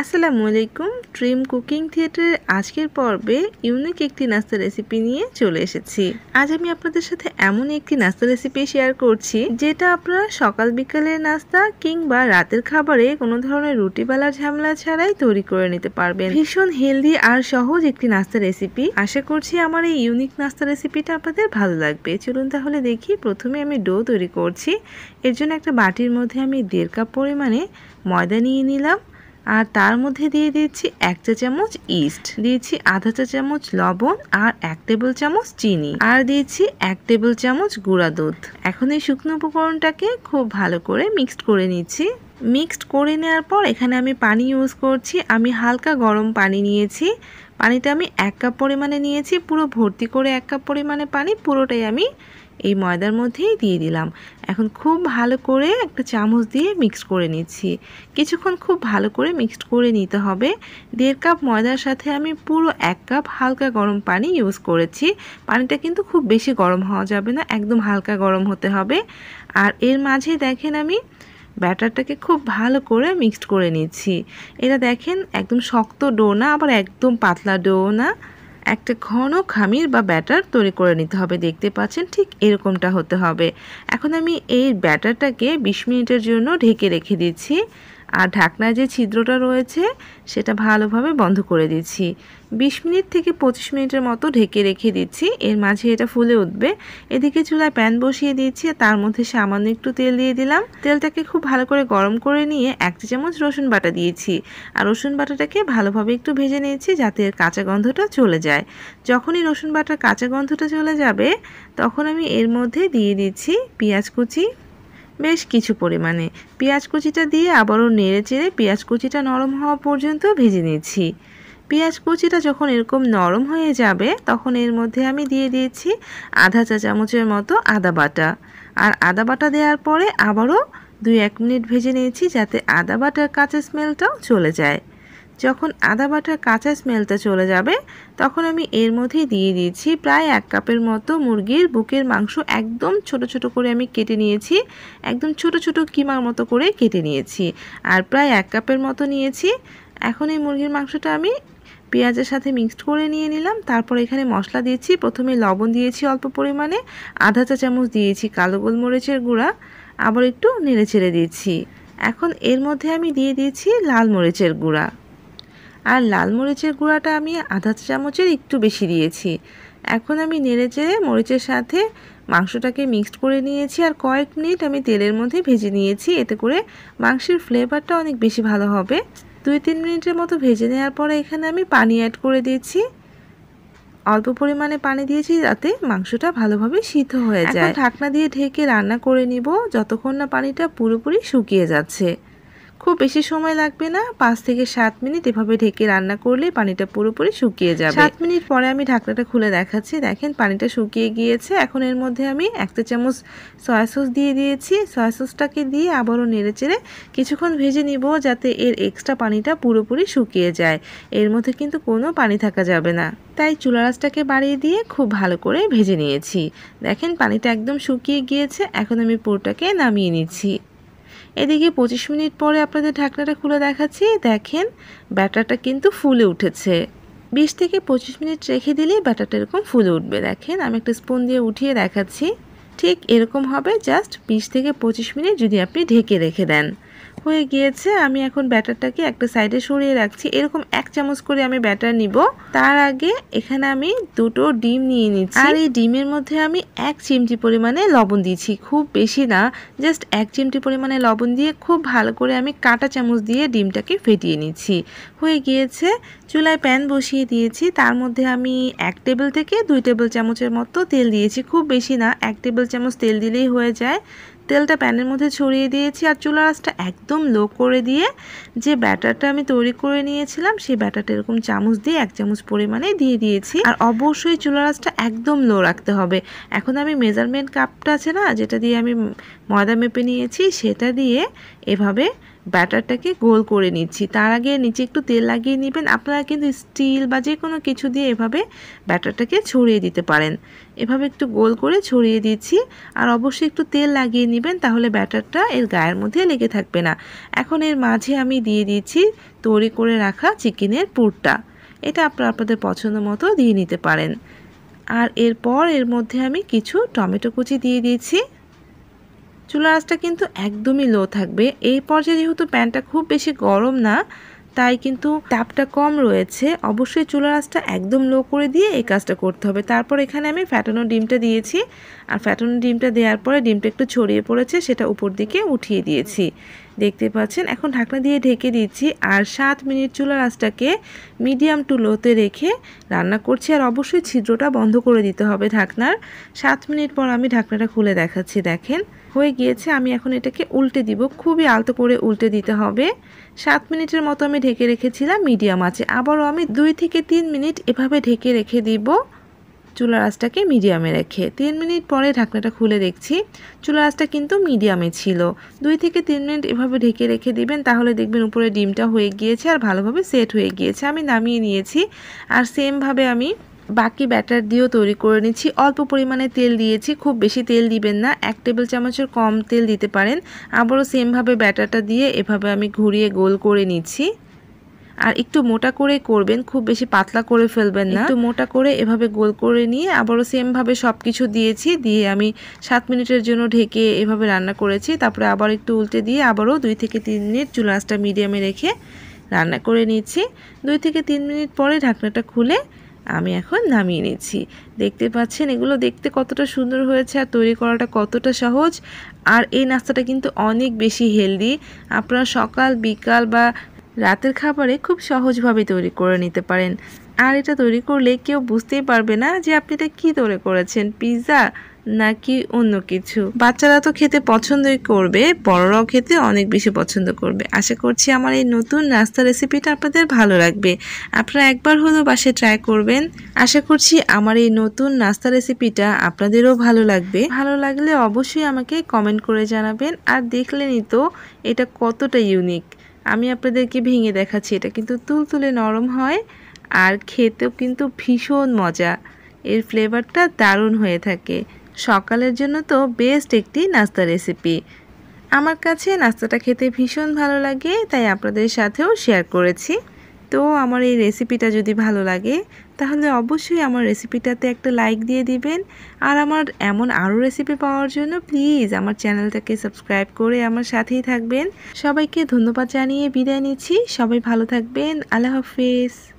আসসালামু আলাইকুম। Dream cooking থিয়েটারের আজকের পর্বে ইউনিক একটি নাস্তা রেসিপি নিয়ে চলে এসেছি। আজ আমি আপনাদের সাথে এমন একটি নাস্তা রেসিপি শেয়ার করছি যেটা আপনারা সকাল বিকালের নাস্তা কিংবা রাতের খাবারে কোনো ধরনের রুটি বেলার ঝামেলা ছাড়াই তৈরি করে নিতে পারবেন। ভীষণ হেলদি আর সহজ একটি নাস্তা রেসিপি। আশা করছি আমার এই ইউনিক নাস্তা রেসিপিটা আপনাদের ভালো লাগবে। চলুন তাহলে দেখি। প্রথমে আমি ডো তৈরি করছি। এর জন্য একটা বাটির মধ্যে আমি 1.5 কাপ পরিমাণে ময়দা নিয়ে নিলাম, আর তার মধ্যে দিয়ে দিচ্ছি 1 চা চামচ ইস্ট, দিয়েছি আধা চা চামচ লবণ আর 1 টেবিল চামচ চিনি, আর দিয়েছি 1 টেবিল চামচ গুঁড়া দুধ। এখন এই শুকনো উপকরণটাকে খুব ভালো করে মিক্সড করে নিচ্ছি। মিক্সড করে নেওয়ার পর এখানে আমি পানি ইউজ করছি। আমি হালকা গরম পানি নিয়েছি। পানিটা আমি 1 কাপ পরিমাণে নিয়েছি। পুরো ভর্তি করে 1 কাপ পরিমাণে পানি পুরোটাই আমি এই ময়দার মধ্যেই দিয়ে দিলাম। এখন খুব ভালো করে একটা চামচ দিয়ে মিক্সড করে নিচ্ছি। কিছুক্ষণ খুব ভালো করে মিক্সড করে নিতে হবে। 1.5 কাপ ময়দার সাথে আমি পুরো 1 কাপ হালকা গরম পানি ইউজ করেছি। পানিটা কিন্তু খুব বেশি গরম হওয়া যাবে না, একদম হালকা গরম হতে হবে। আর এর মাঝে দেখেন আমি ব্যাটারটাকে খুব ভালো করে মিক্সড করে নিচ্ছি। এটা দেখেন একদম শক্ত ডো না, আবার একদম পাতলা ডো না, একটা ঘন খামির বা ব্যাটার তৈরি করে নিতে হবে। দেখতে পাচ্ছেন ঠিক এরকমটা হতে হবে। এখন আমি এই ব্যাটারটাকে 20 মিনিটের জন্য ঢেকে রেখে দিচ্ছি, আর ঢাকনায় যে ছিদ্রটা রয়েছে সেটা ভালোভাবে বন্ধ করে দিচ্ছি। 20 মিনিট থেকে 25 মিনিটের মতো ঢেকে রেখে দিচ্ছি। এর মাঝে এটা ফুলে উঠবে। এদিকে চুলায় প্যান বসিয়ে দিচ্ছি, তার মধ্যে সামান্য একটু তেল দিয়ে দিলাম। তেলটাকে খুব ভালো করে গরম করে নিয়ে 1 চা চামচ রসুন বাটা দিয়েছি, আর রসুন বাটাটাকে ভালোভাবে একটু ভেজে নিয়েছি যাতে এর কাঁচা গন্ধটা চলে যায়। যখনই রসুন বাটার কাঁচা গন্ধটা চলে যাবে তখন আমি এর মধ্যে দিয়ে দিচ্ছি পেঁয়াজ কুচি, বেশ কিছু পরিমাণে। পেঁয়াজ কুচিটা দিয়ে আবারও নেড়ে চেড়ে পেঁয়াজ কুচিটা নরম হওয়া পর্যন্ত ভেজে নিচ্ছি। পেঁয়াজ কুচিটা যখন এরকম নরম হয়ে যাবে তখন এর মধ্যে আমি দিয়ে দিয়েছি আধা চা চামচের মতো আদা বাটা, আর আদা বাটা দেওয়ার পরে আবারও 2-1 মিনিট ভেজে নিয়েছি যাতে আদা বাটার কাঁচা স্মেলটাও চলে যায়। যখন আদা বাটার কাঁচা স্মেলটা চলে যাবে তখন আমি এর মধ্যে দিয়ে দিয়েছি প্রায় 1 কাপের মতো মুরগির বুকের মাংস। একদম ছোট ছোট করে আমি কেটে নিয়েছি, একদম ছোট ছোট কিমার মতো করে কেটে নিয়েছি, আর প্রায় 1 কাপের মতো নিয়েছি। এখন এই মুরগির মাংসটা আমি পেঁয়াজের সাথে মিক্সড করে নিয়ে নিলাম। তারপর এখানে মশলা দিয়েছি। প্রথমে লবণ দিয়েছি অল্প পরিমাণে, আধা চা চামচ দিয়েছি কালো গোলমরিচের গুঁড়া, আবার একটু নেড়ে চেড়ে দিচ্ছি। এখন এর মধ্যে আমি দিয়ে দিয়েছি লাল মরিচের গুঁড়া, আর লাল মরিচের গুঁড়াটা আমি আধা চা চামচের একটু বেশি দিয়েছি। এখন আমি নেড়ে চেড়ে মরিচের সাথে মাংসটাকে মিক্সড করে নিয়েছি, আর কয়েক মিনিট আমি তেলের মধ্যে ভেজে নিয়েছি। এতে করে মাংসের ফ্লেভারটা অনেক বেশি ভালো হবে। 2-3 মিনিটের মতো ভেজে নেওয়ার পরে এখানে আমি পানি অ্যাড করে দিয়েছি। অল্প পরিমাণে পানি দিয়েছি যাতে মাংসটা ভালোভাবে সিদ্ধ হয়ে যায়। এখন ঢাকনা দিয়ে ঢেকে রান্না করে নিব যতক্ষণ না পানিটা পুরোপুরি শুকিয়ে যাচ্ছে। খুব বেশি সময় লাগবে না, 5 থেকে 7 মিনিট এভাবে ঢেকে রান্না করলে পানিটা পুরোপুরি শুকিয়ে যাবে। 7 মিনিট পরে আমি ঢাকনাটা খুলে দেখাচ্ছি। দেখেন পানিটা শুকিয়ে গিয়েছে। এখন এর মধ্যে আমি 1 চা চামচ সয়া সস দিয়ে দিয়েছি। সয়া সসটাকে দিয়ে আবারও নেড়েচেড়ে কিছুক্ষণ ভেজে নিব যাতে এর এক্সট্রা পানিটা পুরোপুরি শুকিয়ে যায়। এর মধ্যে কিন্তু কোনো পানি থাকা যাবে না, তাই চুলার আঁচটাকে বাড়িয়ে দিয়ে খুব ভালো করে ভেজে নিয়েছি। দেখেন পানিটা একদম শুকিয়ে গিয়েছে। এখন আমি পুরোটাকে নামিয়ে নিচ্ছি। এদিকে 25 মিনিট পরে আপনাদের ঢাকনাটা খুলে দেখাচ্ছি। দেখেন ব্যাটারটা কিন্তু ফুলে উঠেছে। 20 থেকে 25 মিনিট রেখে দিলেই ব্যাটারটা এরকম ফুলে উঠবে। দেখেন আমি একটা স্পুন দিয়ে উঠিয়ে দেখাচ্ছি। ঠিক এরকম হবে জাস্ট 20 থেকে 25 মিনিট যদি আপনি ঢেকে রেখে দেন। হয়ে গিয়েছে। আমি এখন ব্যাটারটাকে একটা সাইডে সরিয়ে রাখছি। এরকম 1 চামচ করে আমি ব্যাটার নিব। তার আগে এখানে আমি 2টো ডিম নিয়ে নিচ্ছি, আর এই ডিমের মধ্যে আমি 1 চিমটি পরিমাণে লবণ দিয়েছি। খুব বেশি না, জাস্ট 1 চিমটি পরিমাণে লবণ দিয়ে খুব ভালো করে আমি কাঁটা চামচ দিয়ে ডিমটাকে ফেটিয়ে নিচ্ছি। হয়ে গিয়েছে। চুলায় প্যান বসিয়ে দিয়েছি। তার মধ্যে আমি 1 টেবিল থেকে 2 টেবিল চামচের মতো তেল দিয়েছি। খুব বেশি না, 1 টেবিল চামচ তেল দিলেই হয়ে যায়। তেলটা প্যানের মধ্যে ছড়িয়ে দিয়েছি, আর চুলার আঁচটা একদম লো করে দিয়ে যে ব্যাটারটা আমি তৈরি করে নিয়েছিলাম সেই ব্যাটারটা এরকম চামচ দিয়ে 1 চামচ পরিমাণে দিয়ে দিয়েছি। আর অবশ্যই চুলার আঁচটা একদম লো রাখতে হবে। এখন আমি মেজারমেন্ট কাপটা আছে না, যেটা দিয়ে আমি ময়দা মেপে নিয়েছি, সেটা দিয়ে এভাবে ব্যাটারটাকে গোল করে নিচ্ছি। তার আগে নিচে একটু তেল লাগিয়ে নেবেন। আপনারা কিন্তু স্টিল বা যে কোনো কিছু দিয়ে এভাবে ব্যাটারটাকে ছড়িয়ে দিতে পারেন। এভাবে একটু গোল করে ছড়িয়ে দিচ্ছি, আর অবশ্যই একটু তেল লাগিয়ে নেবেন, তাহলে ব্যাটারটা এর গায়ের মধ্যে লেগে থাকবে না। এখন এর মাঝে আমি দিয়ে দিচ্ছি তৈরি করে রাখা চিকেনের পুরটা। এটা আপনারা আপনাদের পছন্দ মতো দিয়ে নিতে পারেন। আর এরপর এর মধ্যে আমি কিছু টমেটো কুচি দিয়ে দিয়েছি। চুলার আঁচটা কিন্তু একদমই লো থাকবে। এই পর্যায়ে যেহেতু প্যানটা খুব বেশি গরম না, তাই কিন্তু তাপটা কম রয়েছে। অবশ্যই চুলার আঁচটা একদম লো করে দিয়ে এই কাজটা করতে হবে। তারপর এখানে আমি ফ্যাটানো ডিমটা দিয়েছি, আর ফ্যাটানো ডিমটা দেওয়ার পরে ডিমটা একটু ছড়িয়ে পড়েছে, সেটা উপর দিকে উঠিয়ে দিয়েছি। দেখতে পাচ্ছেন। এখন ঢাকনা দিয়ে ঢেকে দিচ্ছি, আর 7 মিনিট চুলার আঁচটাকে মিডিয়াম টু লোতে রেখে রান্না করছি। আর অবশ্যই ছিদ্রটা বন্ধ করে দিতে হবে ঢাকনার। 7 মিনিট পর আমি ঢাকনাটা খুলে দেখাচ্ছি। দেখেন হয়ে গিয়েছে। আমি এখন এটাকে উল্টে দিব, খুবই আলতো করে উল্টে দিতে হবে। 7 মিনিটের মতো আমি ঢেকে রেখেছিলাম মিডিয়াম আঁচে। আবারও আমি 2 থেকে 3 মিনিট এভাবে ঢেকে রেখে দিব, চুলার আঁচটাকে মিডিয়ামে রেখে। 3 মিনিট পরে ঢাকনাটা খুলে দেখছি, চুলার আঁচটা কিন্তু মিডিয়ামে ছিল। 2 থেকে 3 মিনিট এভাবে ঢেকে রেখে দিবেন, তাহলে দেখবেন উপরে ডিমটা হয়ে গিয়েছে আর ভালোভাবে সেট হয়ে গিয়েছে। আমি নামিয়ে নিয়েছি, আর সেমভাবে আমি বাকি ব্যাটার দিয়েও তৈরি করে নিচ্ছি। অল্প পরিমাণে তেল দিয়েছি, খুব বেশি তেল দিবেন না, 1 টেবিল চামচের কম তেল দিতে পারেন। আবারও সেমভাবে ব্যাটারটা দিয়ে এভাবে আমি ঘুরিয়ে গোল করে নিচ্ছি। আর একটু মোটা করে করবেন, খুব বেশি পাতলা করে ফেলবেন না। একটু মোটা করে এভাবে গোল করে নিয়ে আবারও সেমভাবে সব কিছু দিয়েছি, দিয়ে আমি 7 মিনিটের জন্য ঢেকে এভাবে রান্না করেছি। তারপরে আবার একটু উল্টে দিয়ে আবারও 2 থেকে 3 মিনিট চুলার আঁচটা মিডিয়ামে রেখে রান্না করে নিচ্ছি। 2 থেকে 3 মিনিট পরে ঢাকনাটা খুলে আমি এখন নামিয়ে নিচ্ছি। দেখতে পাচ্ছেন এগুলো দেখতে কতটা সুন্দর হয়েছে, আর তৈরি করাটা কতটা সহজ। আর এই নাস্তাটা কিন্তু অনেক বেশি হেলদি। আপনারা সকাল বিকাল বা রাতের খাবারে খুব সহজভাবে তৈরি করে নিতে পারেন। আর এটা তৈরি করলে কেউ বুঝতেই পারবে না যে আপনি এটা কী তৈরি করেছেন, পিৎজা নাকি অন্য কিছু। বাচ্চারা তো খেতে পছন্দই করবে, বড়রাও খেতে অনেক বেশি পছন্দ করবে। আশা করছি আমার এই নতুন নাস্তা রেসিপিটা আপনাদের ভালো লাগবে। আপনারা একবার হলেও বাসায় ট্রাই করবেন। আশা করছি আমার এই নতুন নাস্তা রেসিপিটা আপনাদেরও ভালো লাগবে। ভালো লাগলে অবশ্যই আমাকে কমেন্ট করে জানাবেন। আর দেখলেনই তো এটা কতটা ইউনিক। আমি আপনাদেরকে ভেঙে দেখাচ্ছি, এটা কিন্তু তুলতুলে নরম হয়, আর খেতেও কিন্তু ভীষণ মজা। এর ফ্লেভারটা দারুণ হয়ে থাকে। সকালের জন্য তো বেস্ট একটি নাস্তা রেসিপি। আমার কাছে নাস্তাটা খেতে ভীষণ ভালো লাগে, তাই আপনাদের সাথেও শেয়ার করেছি। তো আমার এই রেসিপিটা যদি ভালো লাগে, তাহলে অবশ্যই আমার রেসিপিটাতে একটা লাইক দিয়ে দিবেন। আর আমার এমন আরও রেসিপি পাওয়ার জন্য প্লিজ আমার চ্যানেলটাকে সাবস্ক্রাইব করে আমার সাথেই থাকবেন। সবাইকে ধন্যবাদ জানিয়ে বিদায় নিচ্ছি। সবাই ভালো থাকবেন। আল্লাহ হাফেজ।